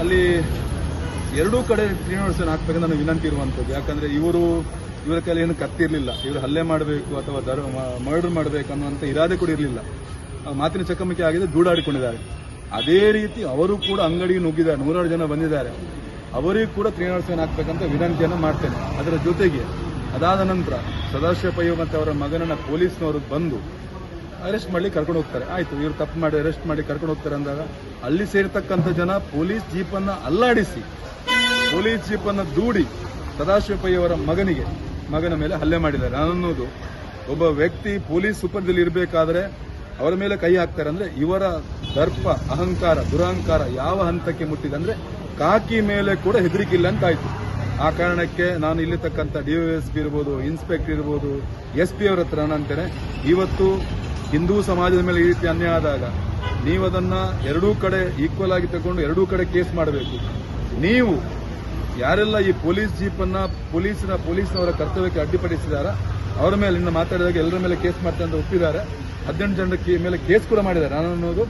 ಅಲ್ಲಿ ಎರಡೂ ಕಡೆ ಶ್ರೀನಿವಾಸನ್ ಹಾಕ್ಬೇಕಂತ ನನಗೆ ವಿನಂತಿ ಇರುವಂಥದ್ದು. ಯಾಕಂದರೆ ಇವರ ಕೈಲಿ ಏನು ಕತ್ತಿರಲಿಲ್ಲ, ಇವರು ಹಲ್ಲೆ ಮಾಡಬೇಕು ಅಥವಾ ಮರ್ಡರ್ ಮಾಡಬೇಕು ಅನ್ನುವಂಥ ಇರಾದೆ ಕೂಡ ಇರಲಿಲ್ಲ. ಮಾತಿನ ಚಕಮಕಿ ಆಗಿದೆ, ದೂಡಾಡಿಕೊಂಡಿದ್ದಾರೆ. ಅದೇ ರೀತಿ ಅವರು ಕೂಡ ಅಂಗಡಿಗೆ ನುಗ್ಗಿದ್ದಾರೆ, 100 ಜನ ಬಂದಿದ್ದಾರೆ. ಅವರಿಗೂ ಕೂಡ ಶ್ರೀನಿವಾಸನ್ ಹಾಕ್ಬೇಕಂತ ವಿನಂತಿಯನ್ನು ಮಾಡ್ತೇನೆ. ಅದರ ಜೊತೆಗೆ ಅದಾದ ನಂತರ ಸದಾಶಿವ ಪೈ ಮತ್ತು ಅವರ ಮಗನನ್ನ ಪೊಲೀಸ್ನವರು ಬಂದು ಅರೆಸ್ಟ್ ಮಾಡಿ ಕರ್ಕೊಂಡು ಹೋಗ್ತಾರೆ. ಆಯ್ತು, ಇವರು ತಪ್ಪು ಮಾಡಿ ಅರೆಸ್ಟ್ ಮಾಡಿ ಕರ್ಕೊಂಡು ಹೋಗ್ತಾರೆ ಅಂದಾಗ ಅಲ್ಲಿ ಸೇರ್ತಕ್ಕಂಥ ಜನ ಪೊಲೀಸ್ ಜೀಪನ್ನು ಅಲ್ಲಾಡಿಸಿ, ಪೊಲೀಸ್ ಜೀಪನ್ನು ದೂಡಿ ಸದಾಶಿವ ಪೈ ಅವರ ಮಗನ ಮೇಲೆ ಹಲ್ಲೆ ಮಾಡಿದ್ದಾರೆ. ಅನ್ನೋದು ಒಬ್ಬ ವ್ಯಕ್ತಿ ಪೊಲೀಸ್ ಸುಪರ್ದಲ್ಲಿ ಇರಬೇಕಾದ್ರೆ ಅವರ ಮೇಲೆ ಕೈ ಹಾಕ್ತಾರೆ ಅಂದ್ರೆ ಇವರ ದರ್ಪ, ಅಹಂಕಾರ, ದುರಹಂಕಾರ ಯಾವ ಹಂತಕ್ಕೆ ಮುಟ್ಟಿದೆ ಅಂದ್ರೆ ಕಾಕಿ ಮೇಲೆ ಕೂಡ ಹೆದರಿಕಿಲ್ಲ ಅಂತಾಯ್ತು. ಆ ಕಾರಣಕ್ಕೆ ನಾನು ಇಲ್ಲಿರ್ತಕ್ಕಂಥ DOSP ಇರ್ಬೋದು, ಇನ್ಸ್ಪೆಕ್ಟರ್ ಇರ್ಬೋದು, SP ಅವರ ಹತ್ರ ಅಂತೇನೆ, ಇವತ್ತು ಹಿಂದೂ ಸಮಾಜದ ಮೇಲೆ ಈ ರೀತಿ ಅನ್ಯಾಯ ಆದಾಗ ನೀವು ಅದನ್ನ ಎರಡೂ ಕಡೆ ಈಕ್ವಲ್ ಆಗಿ ತಗೊಂಡು ಎರಡೂ ಕಡೆ ಕೇಸ್ ಮಾಡಬೇಕು. ನೀವು ಯಾರೆಲ್ಲ ಈ ಪೊಲೀಸ್ ಜೀಪನ್ನ ಪೊಲೀಸ್ನವರ ಕರ್ತವ್ಯಕ್ಕೆ ಅಡ್ಡಿಪಡಿಸಿದಾರ ಅವರ ಮೇಲೆ ಇನ್ನು ಮಾತಾಡಿದಾಗ ಎಲ್ಲರ ಮೇಲೆ ಕೇಸ್ ಮಾಡ್ತಾರೆ ಅಂತ ಒಪ್ಪಿದ್ದಾರೆ. 18 ಜನರ ಮೇಲೆ ಕೇಸ್ ಕೂಡ ಮಾಡಿದ್ದಾರೆ. ನಾನು ಅನ್ನೋದು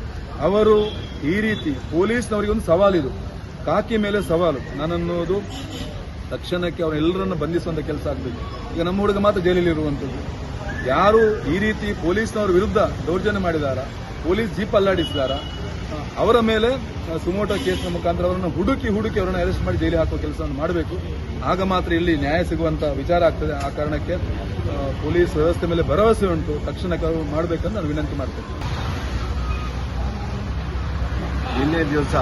ಅವರು ಈ ರೀತಿ ಪೊಲೀಸ್ನವರಿಗೆ ಒಂದು ಸವಾಲಿದು, ಕಾಕಿ ಮೇಲೆ ಸವಾಲು. ನಾನನ್ನೋದು ತಕ್ಷಣಕ್ಕೆ ಅವರೆಲ್ಲರನ್ನು ಬಂಧಿಸುವಂತ ಕೆಲಸ ಆಗಬೇಕು. ಈಗ ನಮ್ಮ ಹುಡುಗ ಮಾತ್ರ ಜೈಲಲ್ಲಿ ಇರುವಂಥದ್ದು. ಯಾರು ಈ ರೀತಿ ಪೊಲೀಸ್ನವರ ವಿರುದ್ಧ ದೌರ್ಜನ್ಯ ಮಾಡಿದಾರ, ಪೊಲೀಸ್ ಜೀಪ್ ಅಲ್ಲಾಡಿಸಿದಾರ, ಅವರ ಮೇಲೆ ಸುಮೋಟೋ ಕೇಸ್ನ ಮುಖಾಂತರ ಅವರನ್ನು ಹುಡುಕಿ ಅವರನ್ನು ಅರೆಸ್ಟ್ ಮಾಡಿ ಜೈಲಿಗೆ ಹಾಕುವ ಕೆಲಸವನ್ನು ಮಾಡಬೇಕು. ಆಗ ಮಾತ್ರ ಇಲ್ಲಿ ನ್ಯಾಯ ಸಿಗುವಂತ ವಿಚಾರ ಆಗ್ತದೆ. ಆ ಕಾರಣಕ್ಕೆ ಪೊಲೀಸ್ ವ್ಯವಸ್ಥೆ ಮೇಲೆ ಭರವಸೆ ಉಂಟು, ತಕ್ಷಣಕ್ಕೆ ಅವರು ಮಾಡಬೇಕಂತ ನಾನು ವಿನಂತಿ ಮಾಡ್ತೇನೆ. ನಿನ್ನೆ ದಿವಸ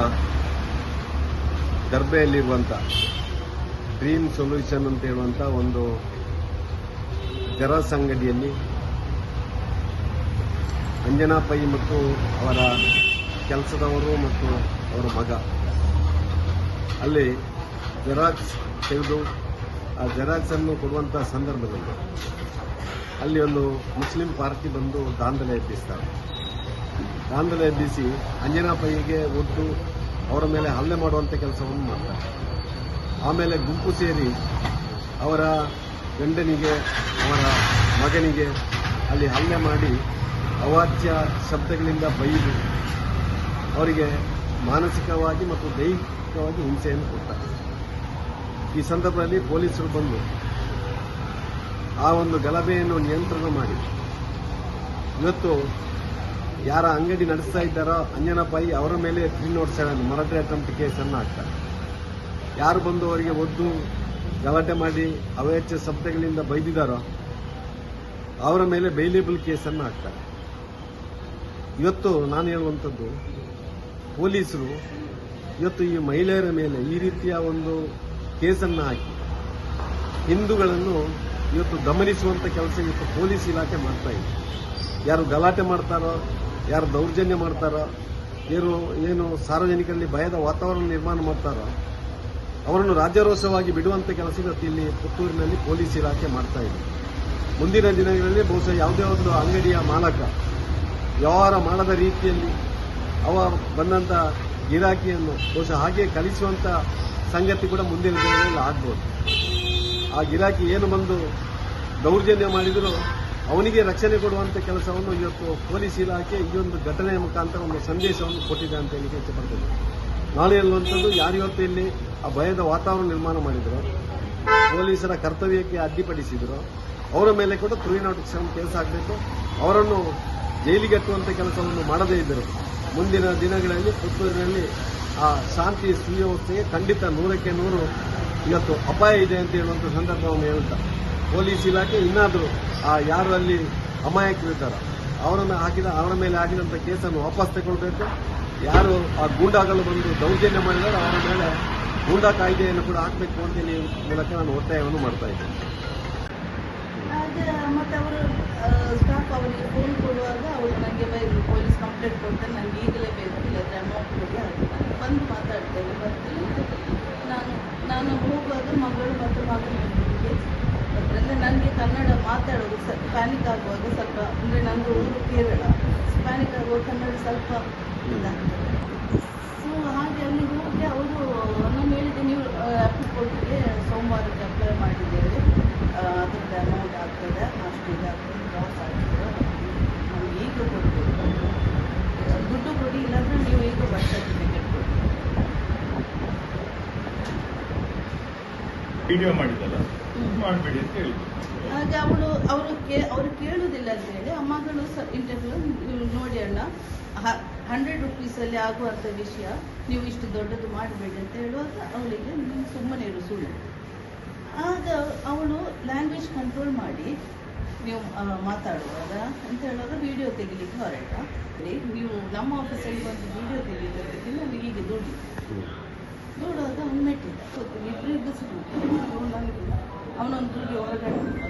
ದರ್ಬೆಯಲ್ಲಿರುವಂಥ ಡ್ರೀಮ್ ಸೊಲ್ಯೂಷನ್ ಅಂತ ಹೇಳುವಂಥ ಒಂದು ಜೆರಾಕ್ಸ್ ಅಂಗಡಿಯಲ್ಲಿ ಅಂಜನಾ ಪೈ ಮತ್ತು ಅವರ ಕೆಲಸದವರು ಮತ್ತು ಅವರ ಮಗ ಅಲ್ಲಿ ಜೆರಾಕ್ಸ್ ತೆಗೆದು ಆ ಜೆರಾಕ್ಸ್ ಅನ್ನು ಕೊಡುವಂಥ ಸಂದರ್ಭದಲ್ಲಿ ಅಲ್ಲಿ ಒಂದು ಮುಸ್ಲಿಂ ಪಾರ್ಟಿ ಬಂದು ದಾಂಧಲೆ ಎಬ್ಬಿಸ್ತಾರೆ. ದಾಂಧಲೆ ಎಬ್ಬಿಸಿ ಅಂಜನಾ ಪೈಗೆ ಒದ್ದು ಅವರ ಮೇಲೆ ಹಲ್ಲೆ ಮಾಡುವಂಥ ಕೆಲಸವನ್ನು ಮಾಡ್ತಾರೆ. ಆಮೇಲೆ ಗುಂಪು ಸೇರಿ ಅವರ ಗಂಡನಿಗೆ, ಅವರ ಮಗನಿಗೆ ಅಲ್ಲಿ ಹಲ್ಲೆ ಮಾಡಿ ಅವಾಚ್ಯ ಶಬ್ದಗಳಿಂದ ಬೈದು ಅವರಿಗೆ ಮಾನಸಿಕವಾಗಿ ಮತ್ತು ದೈಹಿಕವಾಗಿ ಹಿಂಸೆಯನ್ನು ಕೊಡ್ತಾರೆ. ಈ ಸಂದರ್ಭದಲ್ಲಿ ಪೊಲೀಸರು ಬಂದು ಆ ಒಂದು ಗಲಭೆಯನ್ನು ನಿಯಂತ್ರಣ ಮಾಡಿ ಇವತ್ತು ಯಾರ ಅಂಗಡಿ ನಡೆಸ್ತಾ ಇದ್ದಾರೋ ಅಂಜನಾ ಪೈ ಅವರ ಮೇಲೆ 307 ಮರ್ಡರ್ ಅಟೆಂಪ್ಟ್ ಕೇಸನ್ನು ಹಾಕ್ತಾರೆ. ಯಾರು ಬಂದು ಅವರಿಗೆ ಒದ್ದು ಗಲಾಟೆ ಮಾಡಿ ಅವಾಚ್ಯ ಶಬ್ದಗಳಿಂದ ಬೈದಿದ್ದಾರೋ ಅವರ ಮೇಲೆ ಬೈಲೇಬಲ್ ಕೇಸನ್ನು ಹಾಕ್ತಾರೆ. ಇವತ್ತು ನಾನು ಹೇಳುವಂಥದ್ದು, ಪೊಲೀಸರು ಇವತ್ತು ಈ ಮಹಿಳೆಯರ ಮೇಲೆ ಈ ರೀತಿಯ ಒಂದು ಕೇಸನ್ನು ಹಾಕಿ ಹಿಂದೂಗಳನ್ನು ಇವತ್ತು ದಮನಿಸುವಂಥ ಕೆಲಸ ಇವತ್ತು ಪೊಲೀಸ್ ಇಲಾಖೆ ಮಾಡ್ತಾ ಇದೆ. ಯಾರು ಗಲಾಟೆ ಮಾಡ್ತಾರೋ, ಯಾರು ದೌರ್ಜನ್ಯ ಮಾಡ್ತಾರೋ, ಏನು ಸಾರ್ವಜನಿಕರಲ್ಲಿ ಭಯದ ವಾತಾವರಣ ನಿರ್ಮಾಣ ಮಾಡ್ತಾರೋ ಅವರನ್ನು ರಾಜ್ಯಾರೋಷವಾಗಿ ಬಿಡುವಂಥ ಕೆಲಸ ಇವತ್ತು ಇಲ್ಲಿ ಪುತ್ತೂರಿನಲ್ಲಿ ಪೊಲೀಸ್ ಇಲಾಖೆ ಮಾಡ್ತಾ ಇದೆ. ಮುಂದಿನ ದಿನಗಳಲ್ಲಿ ಬಹುಶಃ ಯಾವುದೇ ಒಂದು ಅಂಗಡಿಯ ಮಾಲಕ ವ್ಯವಹಾರ ಮಾಡದ ರೀತಿಯಲ್ಲಿ ಅವ ಬಂದಂಥ ಗಿರಾಕಿಯನ್ನು ಬಹುಶಃ ಹಾಗೆ ಕಲಿಸುವಂಥ ಸಂಗತಿ ಕೂಡ ಮುಂದಿನ ದಿನಗಳಲ್ಲಿ ಆಗ್ಬೋದು. ಆ ಗಿರಾಕಿ ಏನು ಬಂದು ದೌರ್ಜನ್ಯ ಮಾಡಿದರೂ ಅವನಿಗೆ ರಕ್ಷಣೆ ಕೊಡುವಂಥ ಕೆಲಸವನ್ನು ಇವತ್ತು ಪೊಲೀಸ್ ಇಲಾಖೆ ಈ ಒಂದು ಘಟನೆಯ ಮುಖಾಂತರ ಒಂದು ಸಂದೇಶವನ್ನು ಕೊಟ್ಟಿದೆ ಅಂತ ಹೇಳಿ ಇಷ್ಟಪಡ್ತೇನೆ. ನಾಳೆ ಹೇಳುವಂಥದ್ದು, ಯಾರಿವತ್ತು ಇಲ್ಲಿ ಆ ಭಯದ ವಾತಾವರಣ ನಿರ್ಮಾಣ ಮಾಡಿದ್ರು, ಪೊಲೀಸರ ಕರ್ತವ್ಯಕ್ಕೆ ಅಡ್ಡಿಪಡಿಸಿದ್ರು, ಅವರ ಮೇಲೆ ಕೂಡ 307 ಕೇಸ್ ಆಗಬೇಕು. ಅವರನ್ನು ಜೈಲಿಗಟ್ಟುವಂಥ ಕೆಲಸವನ್ನು ಮಾಡದೇ ಇದ್ದರು ಮುಂದಿನ ದಿನಗಳಲ್ಲಿ ಪುತ್ತೂರಿನಲ್ಲಿ ಆ ಶಾಂತಿ ಸುವ್ಯವಸ್ಥೆಗೆ ಖಂಡಿತ 100ಕ್ಕೆ 100 ಇವತ್ತು ಅಪಾಯ ಇದೆ ಅಂತ ಹೇಳುವಂಥ ಸಂದರ್ಭವನ್ನು ಹೇಳ್ತಾ ಪೊಲೀಸ್ ಇಲಾಖೆ ಇನ್ನಾದರೂ ಆ ಯಾರು ಅಲ್ಲಿ ಅಮಾಯಕರಿದ್ದಾರೋ ಅವರ ಮೇಲೆ ಆಗಿದಂಥ ಕೇಸನ್ನು ವಾಪಸ್ ತಗೊಳ್ಬೇಕು. ಯಾರು ಆ ಗೂಂಡಾಗಳು ಬಂದು ದೌರ್ಜನ್ಯ ಮಾಡಿದಾರೋ ಅವರ ಮೇಲೆ ಗೂಂಡಾ ಕಾಯ್ದೆಯನ್ನು ಕೂಡ ಹಾಕಬೇಕು ಅಂತ ಈ ಮೂಲಕ ನಾನು ಒತ್ತಾಯವನ್ನು ಮಾಡ್ತಾ ಇದ್ದೇನೆ. ಮತ್ತು ಅವರು ಸ್ಟಾಫ್ ಅವರಿಗೆ ಫೋನ್ ಕೊಡುವಾಗ ಅವರು ನನಗೆ ಬೈದರು, ಪೊಲೀಸ್ ಕಂಪ್ಲೇಂಟ್ ಕೊಡ್ತಾರೆ, ನನಗೆ ಈಗಲೇ ಬೇಕು, ಇಲ್ಲದ್ರೆ ಅಮೌಂಟ್ ಕೊಡಿ ಅಂತ ಬಂದು ಮಾತಾಡ್ತೇನೆ. ಬರ್ತೀನಿ ನಾನು ಹೋಗುವಾಗ ಮಗಳು ಮತ್ತು ಮಗನಿಗೆ ಅಂದರೆ ನನಗೆ ಕನ್ನಡ ಮಾತಾಡೋದು ಪ್ಯಾನಿಕ್ ಆಗುವಾಗ ಸ್ವಲ್ಪ, ಅಂದರೆ ನಂದು ಊರು ಕೇರಳ, ಪ್ಯಾನಿಕ್ ಆಗುವಾಗ ಕನ್ನಡ ಸ್ವಲ್ಪ ಇದಾಗ್ತದೆ. ಸೊ ಹಾಗೆ ಅಲ್ಲಿ ಹೋಗಿ ಅವರು ನಾನು ಹೇಳಿದೆ, ನೀವು ಅಪ್ಲಿಕೋಟಿಗೆ ಸೋಮವಾರಕ್ಕೆ ಅಪ್ಲೈ ಮಾಡಿದ್ದೇವೆ, ಅದಕ್ಕೆ ಅಮೌಂಟ್ ಆಗ್ತದೆ, ಅಷ್ಟು ಇದಾಗ್ತದೆ, ಲಾಸ್ ಆಗ್ತದೆ, ನಮ್ಗೆ ಈಗ ಕೊಡ್ಬೇಕು, ದುಡ್ಡು ಕೊಡಿ, ಇಲ್ಲಾಂದರೆ ನೀವು ಈಗ ಬಸ್ ಸರ್ಟಿಫಿಕೇಟ್ ಕೊಡಿ. ವಿಡಿಯೋ ಮಾಡಿದಲ್ಲ ಮಾಡಬೇಡಿ ಅಂತ ಹೇಳಿ. ಹಾಗೆ ಅವರು ಕೇಳುವುದಿಲ್ಲ ಅಂತ ಹೇಳಿ ಅಮ್ಮಗಳು ಇಂಟರ್ವ್ಯೂ ನೋಡಿ ಅಣ್ಣ 100 ರೂಪೀಸಲ್ಲಿ ಆಗುವಂಥ ವಿಷಯ ನೀವು ಇಷ್ಟು ದೊಡ್ಡದು ಮಾಡಬೇಡಿ ಅಂತ ಹೇಳುವಾಗ ಅವಳಿಗೆ ನೀವು ಸುಮ್ಮನೆ ಇರು ಸುಳ್ಳು. ಆಗ ಅವಳು ಲ್ಯಾಂಗ್ವೇಜ್ ಕಂಟ್ರೋಲ್ ಮಾಡಿ ನೀವು ಮಾತಾಡುವಾಗ ಅಂತ ಹೇಳುವಾಗ ವಿಡಿಯೋ ತೆಗಿಲಿಕ್ಕೆ ಹೊರಟ. ನೀವು ನಮ್ಮ ಆಫೀಸಲ್ಲಿ ಬಂದು ವಿಡಿಯೋ ತೆಗಿಲಿಕ್ಕೆ ನನಗೆ ಹೀಗೆ ದೂಡುವಾಗ ಅವ್ನು ಮೆಟ್ಟಿದ್ದ ಇಬ್ಬರು ನನಗೆ ಅವನೊಂದು ಹೊರಗಡೆ